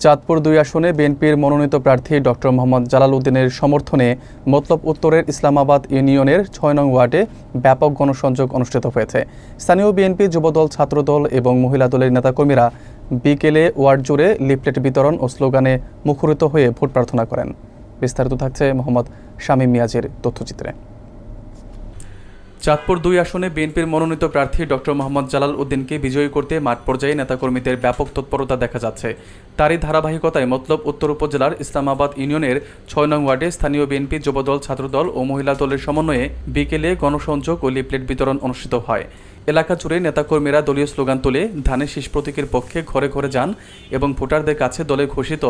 চাঁদপুর ২ আসনে বিএনপির মনোনীত প্রার্থী ডক্টর মোহাম্মদ জালাল উদ্দিনের সমর্থনে মতলব উত্তরের ইসলামাবাদ ইউনিয়নের ৬ নং ওয়ার্ডে ব্যাপক গণসংযোগ অনুষ্ঠিত হয়েছে। স্থানীয় বিএনপি, যুবদল, ছাত্রদল এবং মহিলা দলের নেতাকর্মীরা বিকেলে ওয়ার্ড জুড়ে লিফলেট বিতরণ ও স্লোগানে মুখরিত হয়ে ভোট প্রার্থনা করেন। বিস্তারিত থাকছে মোহাম্মদ শামীম মিয়াজের তথ্যচিত্রে। চাঁদপুর ২ আসনে বিএনপির মনোনীত প্রার্থী ডক্টর মোহাম্মদ জালাল উদ্দিনকে বিজয়ী করতে মাঠ পর্যায়ে নেতাকর্মীদের ব্যাপক তৎপরতা দেখা যাচ্ছে। তারই ধারাবাহিকতায় মতলব উত্তর উপজেলার ইসলামাবাদ ইউনিয়নের ৬ নং ওয়ার্ডে স্থানীয় বিএনপি, যুবদল, ছাত্রদল ও মহিলা দলের সমন্বয়ে বিকেলে গণসংযোগ ও লিফলেট বিতরণ অনুষ্ঠিত হয়। এলাকা জুড়ে নেতাকর্মীরা দলীয় স্লোগান তুলে ধানের শীষ প্রতীকের পক্ষে ঘরে ঘরে যান এবং ভোটারদের কাছে দলে ঘোষিত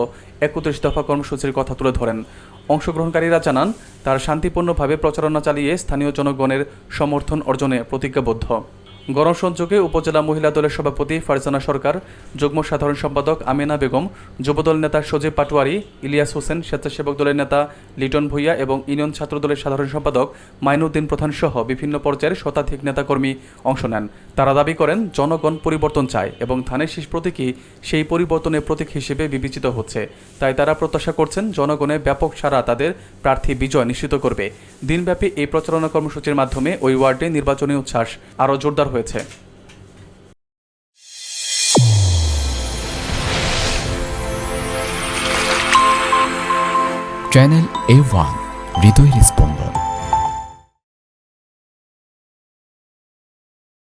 ৩১ দফা কর্মসূচির কথা তুলে ধরেন। অংশগ্রহণকারীরা জানান, তারা শান্তিপূর্ণভাবে প্রচারণা চালিয়ে স্থানীয় জনগণের সমর্থন অর্জনে প্রতিজ্ঞাবদ্ধ। গণসংযোগে উপজেলা মহিলা দলের সভাপতি ফারজানা সরকার, যুগ্ম সাধারণ সম্পাদক আমেনা বেগম, যুবদল নেতা সজীব পাটোয়ারি, ইলিয়াস হোসেন, স্বেচ্ছাসেবক দলের নেতা লিটন ভূঁইয়া এবং ইউনিয়ন ছাত্রদলের সাধারণ সম্পাদক মাইনুদ্দিন প্রধান সহ বিভিন্ন পর্যায়ের শতাধিক নেতাকর্মী অংশ নেন। তারা দাবি করেন, জনগণ পরিবর্তন চায় এবং ধানের শীষ প্রতীকই সেই পরিবর্তনের প্রতীক হিসেবে বিবেচিত হচ্ছে। তাই তারা প্রত্যাশা করছেন, জনগণের ব্যাপক সাড়া তাদের প্রার্থী বিজয় নিশ্চিত করবে। দিনব্যাপী এই প্রচারণা কর্মসূচির মাধ্যমে ওই ওয়ার্ডে নির্বাচনী উচ্ছ্বাস আরও জোরদার হয়েছে। চ্যানেল A1 হৃদয়ের স্পন্দন।